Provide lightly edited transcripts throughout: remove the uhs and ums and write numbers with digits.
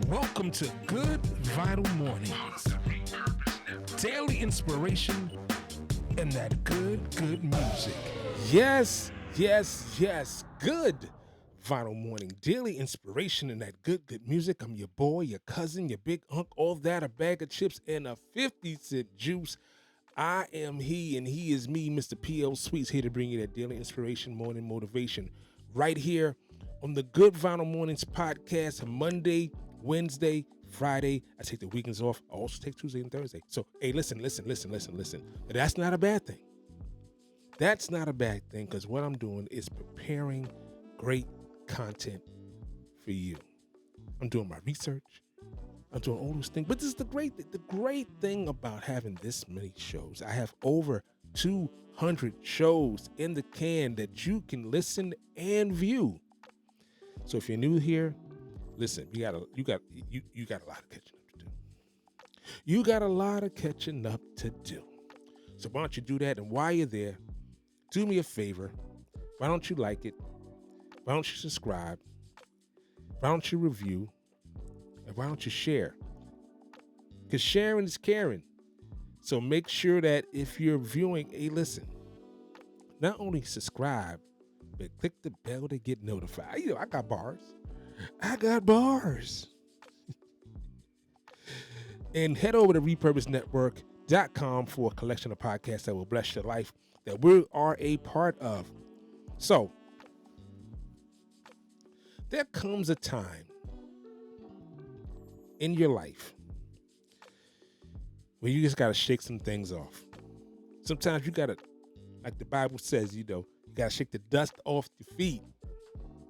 Welcome to Good Vital Mornings. Daily inspiration and that good music. Yes. Good Vital Morning. Daily inspiration and that good music. I'm your boy, your cousin, your big unk, all that, a bag of chips and a 50-cent juice. I am he and he is me, Mr. P.L. Sweets, here to bring you that daily inspiration, morning motivation. Right here on the Good Vital Mornings podcast, Monday, Wednesday, Friday. I take the weekends off. I also take Tuesday and Thursday. So, hey, listen. But that's not a bad thing. That's not a bad thing because what I'm doing is preparing great content for you. I'm doing my research. I'm doing all those things. But this is the great thing about having this many shows. I have over 200 shows in the can that you can listen and view. So if you're new here, listen, you got a lot of catching up to do. You got a lot of catching up to do. So why don't you do that? And while you're there, do me a favor. Why don't you like it? Why don't you subscribe? Why don't you review? And why don't you share? Because sharing is caring. So make sure that if you're viewing, hey, listen, not only subscribe, but click the bell to get notified. You know, I got bars. And head over to repurposenetwork.com for a collection of podcasts that will bless your life that we are a part of. So, there comes a time in your life where you just got to shake some things off. Sometimes you got to, like the Bible says, you got to shake the dust off your feet.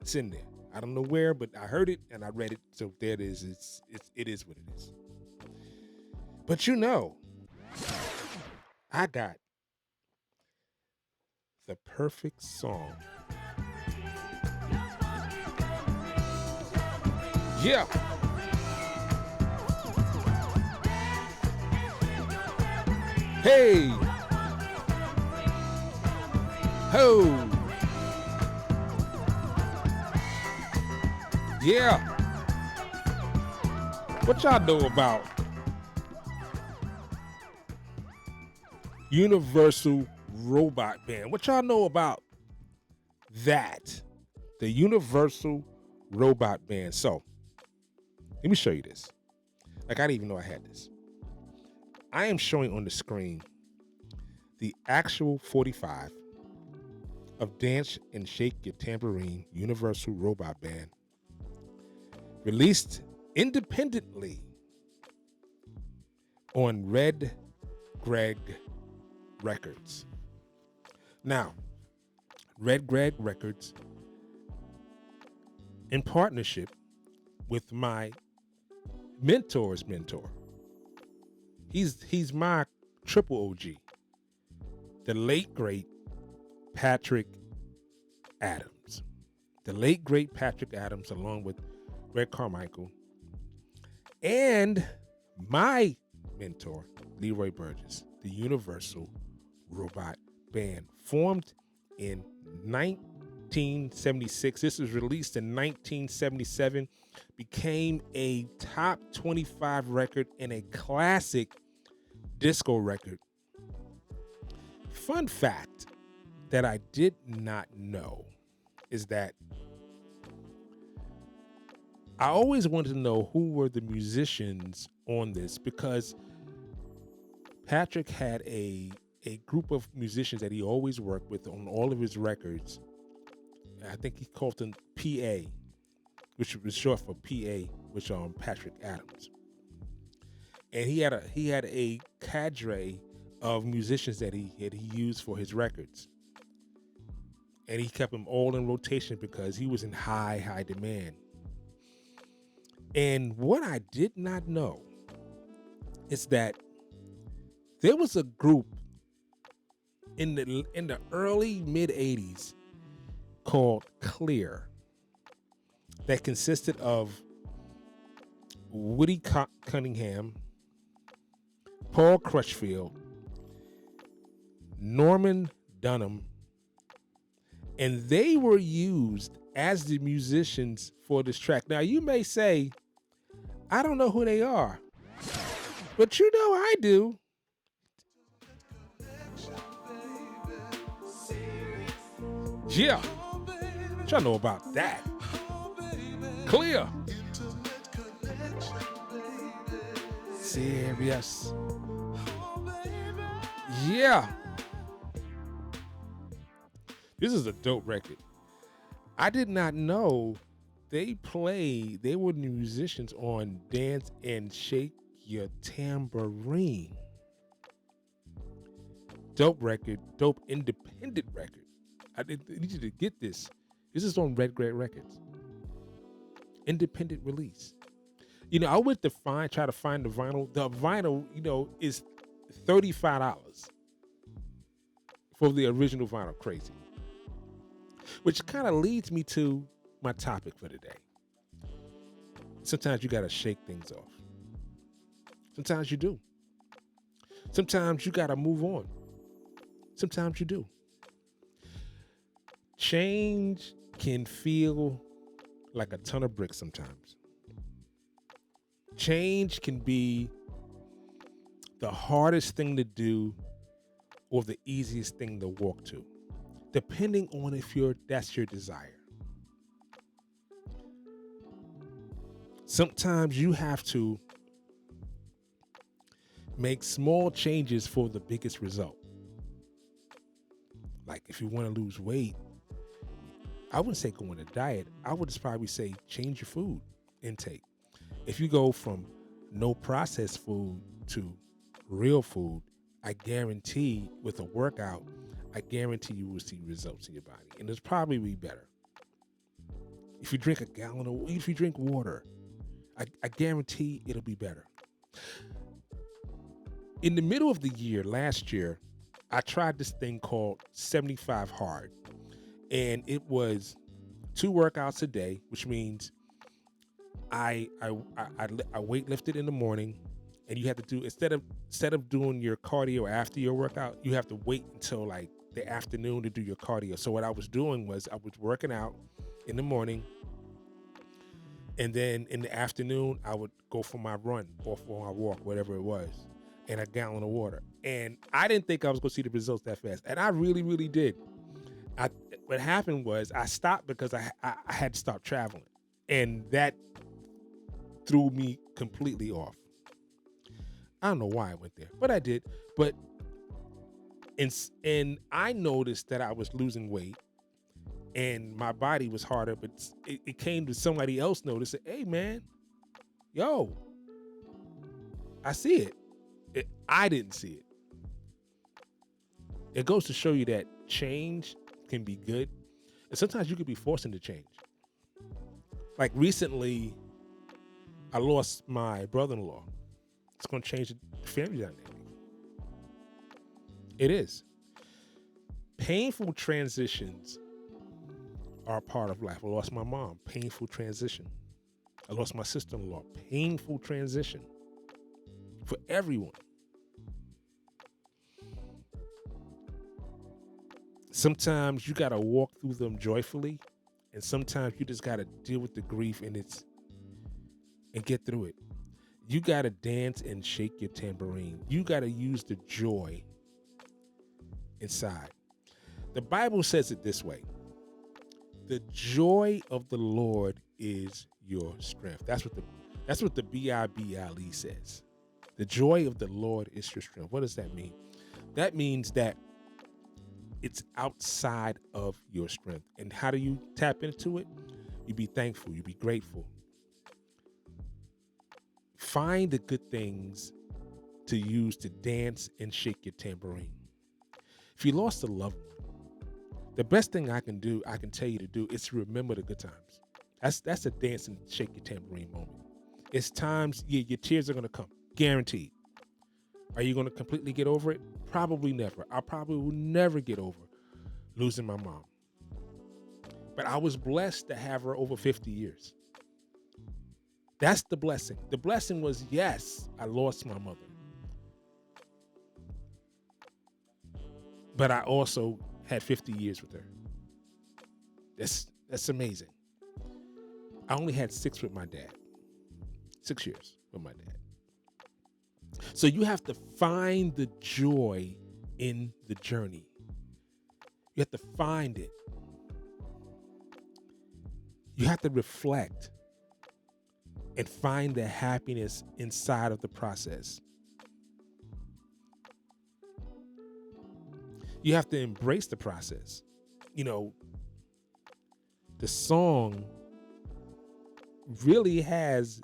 It's in there. I don't know where, but I heard it and I read it. So there it is. It is what it is. But I got the perfect song. Yeah. Hey. Ho. Yeah. What y'all know about Universal Robot Band? What y'all know about that? The Universal Robot Band. So, let me show you this. Like, I didn't even know I had this. I am showing on the screen the actual 45 of Dance and Shake Your Tambourine Universal Robot Band, released independently on Red Greg Records. Now, Red Greg Records, in partnership with my mentor's mentor. He's my triple OG, the late great Patrick Adams. The late great Patrick Adams, along with Greg Carmichael, and my mentor, Leroy Burgess, the Universal Robot Band, formed in 1976. This was released in 1977, became a top 25 record and a classic disco record. Fun fact that I did not know is that I always wanted to know who were the musicians on this, because Patrick had a group of musicians that he always worked with on all of his records. I think he called them PA, which was short for PA, which Patrick Adams. And he had a cadre of musicians that he used for his records. And he kept them all in rotation because he was in high demand. And what I did not know is that there was a group in the early mid 80s called Clear that consisted of Woody Cunningham, Paul Crutchfield, Norman Dunham, and they were used as the musicians for this track. Now, you may say, I don't know who they are, but you know I do. Yeah, what y'all know about that? Clear. Serious. Yeah. This is a dope record. I did not know they were musicians on Dance and Shake Your Tambourine. Dope record, dope independent record. I need you to get this. This is on Red Great Records. Independent release. I went to try to find the vinyl. The vinyl, is $35 for the original vinyl. Crazy. Which kind of leads me to my topic for today. Sometimes you got to shake things off. Sometimes you do. Sometimes you got to move on. Sometimes you do. Change can feel like a ton of bricks sometimes. Change can be the hardest thing to do or the easiest thing to walk to, depending on if that's your desire. Sometimes you have to make small changes for the biggest result. Like if you want to lose weight, I wouldn't say go on a diet. I would just probably say change your food intake. If you go from no processed food to real food, I guarantee with a workout, I guarantee you will see results in your body. And it's probably be better. If you drink if you drink water, I guarantee it'll be better. In the middle of the year, last year, I tried this thing called 75 Hard. And it was 2 workouts a day, which means I weight lifted in the morning, and you have to do instead of doing your cardio after your workout, you have to wait until like the afternoon to do your cardio. So what I was doing was I was working out in the morning, and then in the afternoon I would go for my run or for my walk, whatever it was, and a gallon of water. And I didn't think I was going to see the results that fast, and I really, really did. What happened was I stopped because I had to stop traveling, and that threw me completely off. I don't know why I went there, but I did. But and I noticed that I was losing weight, and my body was harder. But it came to somebody else notice it. Hey man, yo, I see it. I didn't see it. It goes to show you that change can be good, and sometimes you could be forced into change. Like recently, I lost my brother-in-law. It's going to change the family dynamic. It is. Painful transitions are a part of life. I lost my mom. Painful transition. I lost my sister-in-law. Painful transition. For everyone. Sometimes you got to walk through them joyfully, and sometimes you just got to deal with the grief and get through it. You got to dance and shake your tambourine. You got to use the joy inside. The Bible says it this way. The joy of the Lord is your strength. That's what the Bible says. The joy of the Lord is your strength. What does that mean? That means that it's outside of your strength. And how do you tap into it? You be thankful. You be grateful. Find the good things to use to dance and shake your tambourine. If you lost a loved one, the best thing I can tell you to do is to remember the good times. That's a dance and shake your tambourine moment. It's times, your tears are going to come, guaranteed. Are you going to completely get over it? Probably never. I probably will never get over losing my mom. But I was blessed to have her over 50 years. That's the blessing. The blessing was, yes, I lost my mother. But I also had 50 years with her. That's amazing. I only had 6 with my dad. 6 years with my dad. So you have to find the joy in the journey. You have to find it. You have to reflect and find the happiness inside of the process. You have to embrace the process. You know, the song really has,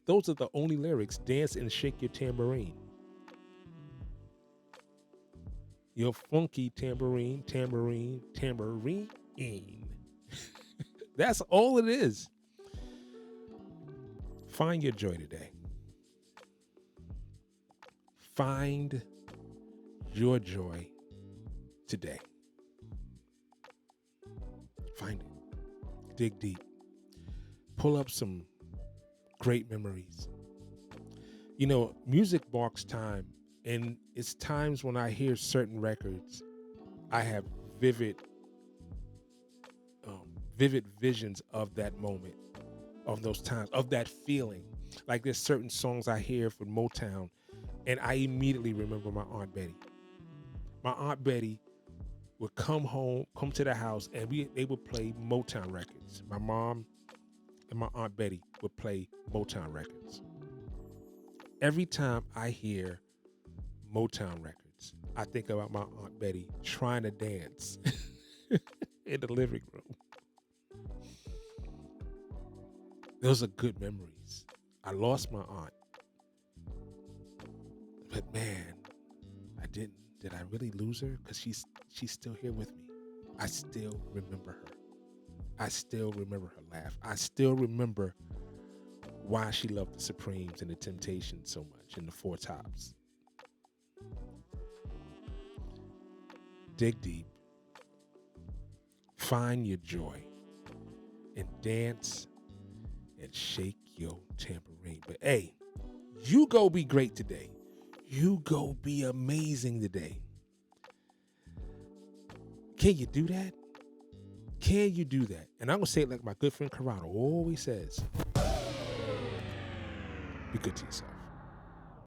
those are the only lyrics: dance and shake your tambourine. Your funky tambourine, tambourine, tambourine. That's all it is. Find your joy today. Find your joy today. Find it. Dig deep. Pull up some great memories. You know, music marks time, and it's times when I hear certain records, I have vivid visions of that moment, of those times, of that feeling. Like there's certain songs I hear from Motown, and I immediately remember my Aunt Betty. My Aunt Betty would come to the house, and they would play Motown records. My mom and my Aunt Betty would play Motown records. Every time I hear Motown records, I think about my Aunt Betty trying to dance in the living room. Those are good memories. I lost my aunt, but man, I didn't. Did I really lose her? Because she's still here with me. I still remember her. I still remember her laugh. I still remember why she loved the Supremes and the Temptations so much, and the Four Tops. Dig deep. Find your joy and dance and shake your tambourine. But hey, you go be great today. You go be amazing today. Can you do that? Can you do that? And I'm going to say it like my good friend Corrado always says. Be good to yourself.